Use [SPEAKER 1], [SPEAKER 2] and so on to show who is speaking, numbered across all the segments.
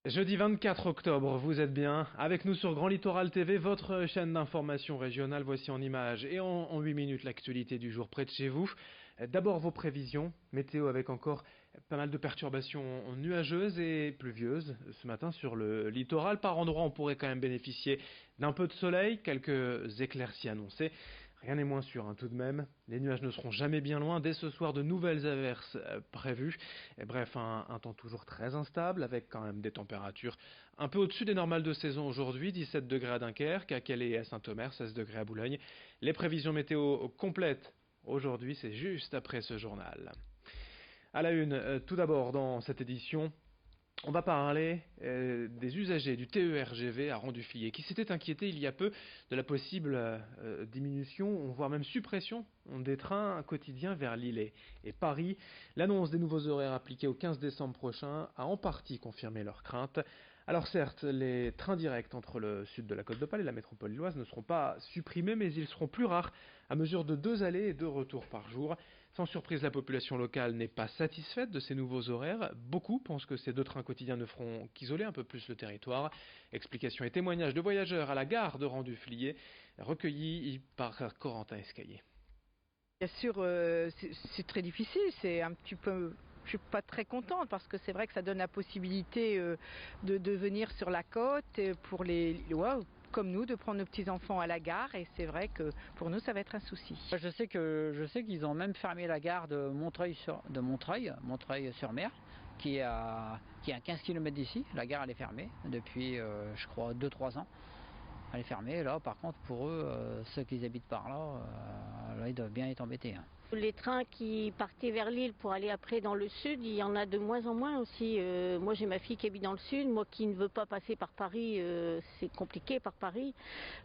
[SPEAKER 1] Jeudi 24 octobre, vous êtes bien avec nous sur Grand Littoral TV, votre chaîne d'information régionale. Voici en images et en 8 minutes l'actualité du jour près de chez vous. D'abord vos prévisions, météo avec encore pas mal de perturbations nuageuses et pluvieuses ce matin sur le littoral. Par endroits, on pourrait quand même bénéficier d'un peu de soleil, quelques éclaircies annoncées. Rien n'est moins sûr tout de même, les nuages ne seront jamais bien loin, dès ce soir de nouvelles averses prévues. Et bref, un temps toujours très instable avec quand même des températures un peu au-dessus des normales de saison aujourd'hui, 17 degrés à Dunkerque, à Calais et à Saint-Omer, 16 degrés à Boulogne. Les prévisions météo complètes aujourd'hui, c'est juste après ce journal. À la une, tout d'abord dans cette édition, on va parler des usagers du TER-GV à Rang-du-Fliers qui s'étaient inquiétés il y a peu de la possible diminution, voire même suppression des trains quotidiens vers Lille et Paris. L'annonce des nouveaux horaires appliqués au 15 décembre prochain a en partie confirmé leurs craintes. Alors certes, les trains directs entre le sud de la Côte d'Opale et la métropole lilloise ne seront pas supprimés, mais ils seront plus rares, à mesure de 2 allées et 2 retours par jour. Sans surprise, la population locale n'est pas satisfaite de ces nouveaux horaires. Beaucoup pensent que ces 2 trains quotidiens ne feront qu'isoler un peu plus le territoire. Explications et témoignages de voyageurs à la gare de Rang-du-Fliers, recueillis par Corentin Escaillé.
[SPEAKER 2] Bien sûr, c'est très difficile, c'est un petit peu... Je suis pas très contente parce que c'est vrai que ça donne la possibilité de venir sur la côte pour comme nous, de prendre nos petits-enfants à la gare, et c'est vrai que pour nous ça va être un souci.
[SPEAKER 3] Je sais qu'ils ont même fermé la gare de Montreuil-sur-Mer, qui est à 15 km d'ici. La gare elle est fermée depuis je crois 2-3 ans. Elle est fermée. Là par contre pour eux, ceux qui habitent par là, ils doivent bien être embêtés.
[SPEAKER 4] Les trains qui partaient vers Lille pour aller après dans le sud, il y en a de moins en moins aussi. Moi j'ai ma fille qui habite dans le sud, moi qui ne veux pas passer par Paris, c'est compliqué par Paris.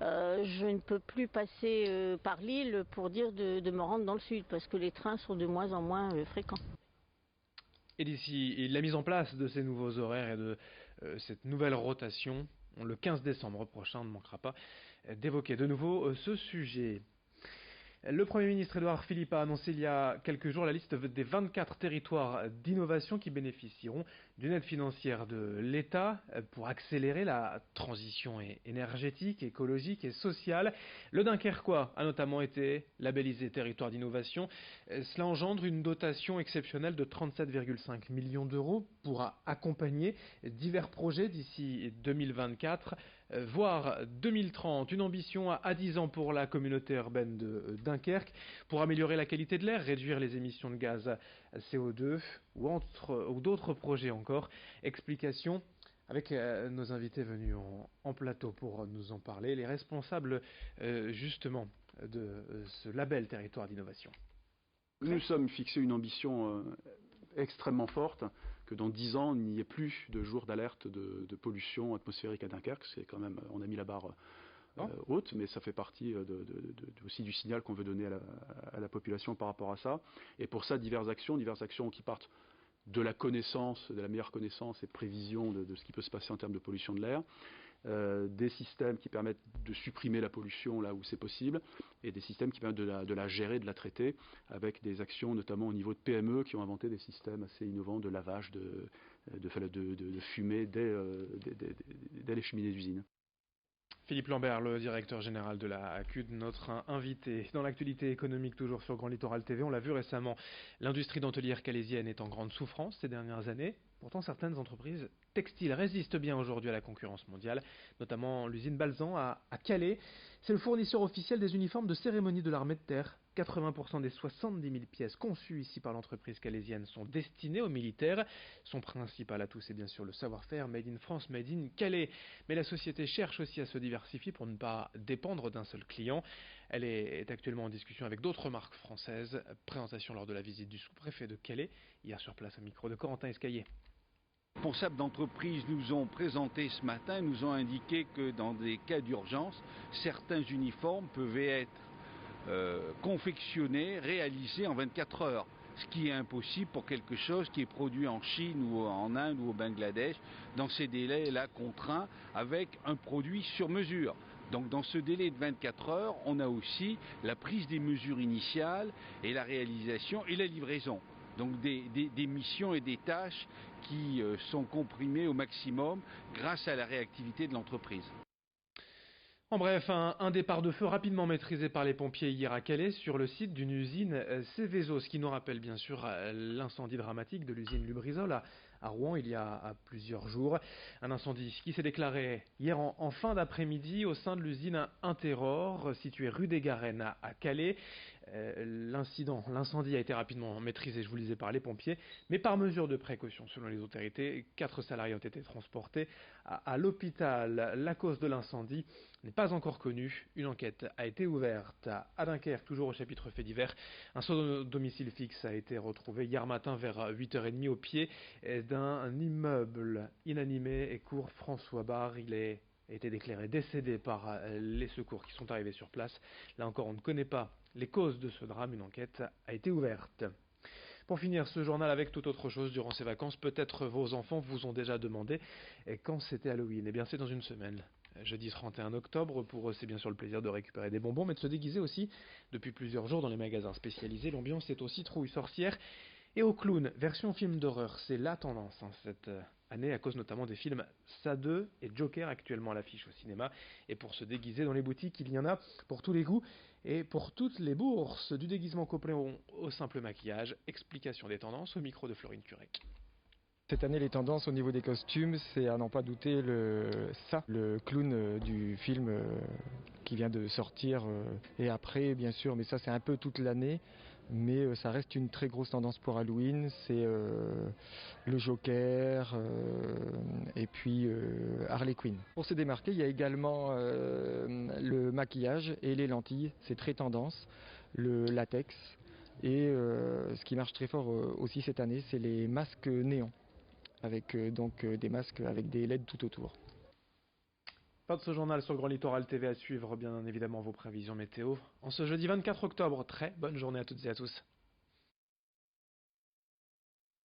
[SPEAKER 4] Je ne peux plus passer par Lille pour dire de me rendre dans le sud parce que les trains sont de moins en moins fréquents.
[SPEAKER 1] Et d'ici la mise en place de ces nouveaux horaires et de cette nouvelle rotation, le 15 décembre prochain, on ne manquera pas d'évoquer de nouveau ce sujet. Le Premier ministre Édouard Philippe a annoncé il y a quelques jours la liste des 24 territoires d'innovation qui bénéficieront d'une aide financière de l'État pour accélérer la transition énergétique, écologique et sociale. Le Dunkerquois a notamment été labellisé territoire d'innovation. Cela engendre une dotation exceptionnelle de 37,5 millions d'euros pour accompagner divers projets d'ici 2024, voire 2030. Une ambition à 10 ans pour la communauté urbaine de Dunkerque pour améliorer la qualité de l'air, réduire les émissions de gaz à CO2 ou d'autres projets encore. Explication avec nos invités venus en plateau pour nous en parler, les responsables justement de ce label territoire d'innovation.
[SPEAKER 5] Nous sommes fixés une ambition extrêmement forte, que dans 10 ans, il n'y ait plus de jours d'alerte de pollution atmosphérique à Dunkerque. C'est quand même, on a mis la barre haute, mais ça fait partie aussi du signal qu'on veut donner à la population par rapport à ça. Et pour ça, diverses actions qui partent de la connaissance, de la meilleure connaissance et prévision de ce qui peut se passer en termes de pollution de l'air, des systèmes qui permettent de supprimer la pollution là où c'est possible, et des systèmes qui permettent de la gérer, de la traiter, avec des actions notamment au niveau de PME qui ont inventé des systèmes assez innovants de lavage de fumée dès les cheminées d'usine.
[SPEAKER 1] Philippe Lambert, le directeur général de la ACUD, notre invité. Dans l'actualité économique, toujours sur Grand Littoral TV, on l'a vu récemment, l'industrie dentelière calaisienne est en grande souffrance ces dernières années. Pourtant, certaines entreprises textiles résistent bien aujourd'hui à la concurrence mondiale, notamment l'usine Balzan à Calais. C'est le fournisseur officiel des uniformes de cérémonie de l'armée de terre. 80% des 70 000 pièces conçues ici par l'entreprise calaisienne sont destinées aux militaires. Son principal atout, c'est bien sûr le savoir-faire, made in France, made in Calais. Mais la société cherche aussi à se diversifier pour ne pas dépendre d'un seul client. Elle est actuellement en discussion avec d'autres marques françaises. Présentation lors de la visite du sous-préfet de Calais, hier sur place au micro de Corentin Escaillé.
[SPEAKER 6] Les responsables d'entreprise nous ont présenté ce matin, nous ont indiqué que dans des cas d'urgence, certains uniformes pouvaient être confectionnés, réalisés en 24 heures. Ce qui est impossible pour quelque chose qui est produit en Chine ou en Inde ou au Bangladesh, dans ces délais-là contraints, avec un produit sur mesure. Donc dans ce délai de 24 heures, on a aussi la prise des mesures initiales et la réalisation et la livraison. Donc des missions et des tâches qui sont comprimées au maximum grâce à la réactivité de l'entreprise.
[SPEAKER 1] En bref, un départ de feu rapidement maîtrisé par les pompiers hier à Calais sur le site d'une usine Céveso, ce qui nous rappelle bien sûr l'incendie dramatique de l'usine Lubrizol à Rouen il y a plusieurs jours. Un incendie qui s'est déclaré hier en fin d'après-midi au sein de l'usine Interor située rue des Garennes à Calais. L'incendie a été rapidement maîtrisé, je vous le disais, par les pompiers, mais par mesure de précaution selon les autorités, 4 salariés ont été transportés à l'hôpital. La cause de l'incendie n'est pas encore connue. Une enquête a été ouverte à Dunkerque, toujours au chapitre fait divers. Un seau domicile fixe a été retrouvé hier matin vers 8h30 au pied d'un immeuble inanimé et cours François Barre. Il a été déclaré décédé par les secours qui sont arrivés sur place. Là encore, on ne connaît pas les causes de ce drame. Une enquête a été ouverte. Pour finir ce journal avec toute autre chose, durant ces vacances, peut-être vos enfants vous ont déjà demandé quand c'était Halloween. Eh bien, c'est dans une semaine. Jeudi 31 octobre, pour eux c'est bien sûr le plaisir de récupérer des bonbons, mais de se déguiser aussi depuis plusieurs jours dans les magasins spécialisés. L'ambiance est aussi trouille sorcière et au clown, version film d'horreur. C'est la tendance cette année à cause notamment des films Ça 2 et Joker actuellement à l'affiche au cinéma. Et pour se déguiser dans les boutiques, il y en a pour tous les goûts et pour toutes les bourses. Du déguisement complet au simple maquillage. Explication des tendances au micro de Florine Curec.
[SPEAKER 7] Cette année, les tendances au niveau des costumes, c'est à n'en pas douter le clown du film qui vient de sortir. Et après, bien sûr, mais ça c'est un peu toute l'année, mais ça reste une très grosse tendance pour Halloween. C'est le Joker et puis Harley Quinn. Pour se démarquer, il y a également le maquillage et les lentilles, c'est très tendance. Le latex et ce qui marche très fort aussi cette année, c'est les masques néons, avec des masques avec des LED tout autour.
[SPEAKER 1] Pas de ce journal sur Grand Littoral TV à suivre, bien évidemment vos prévisions météo. En ce jeudi 24 octobre, très bonne journée à toutes et à tous.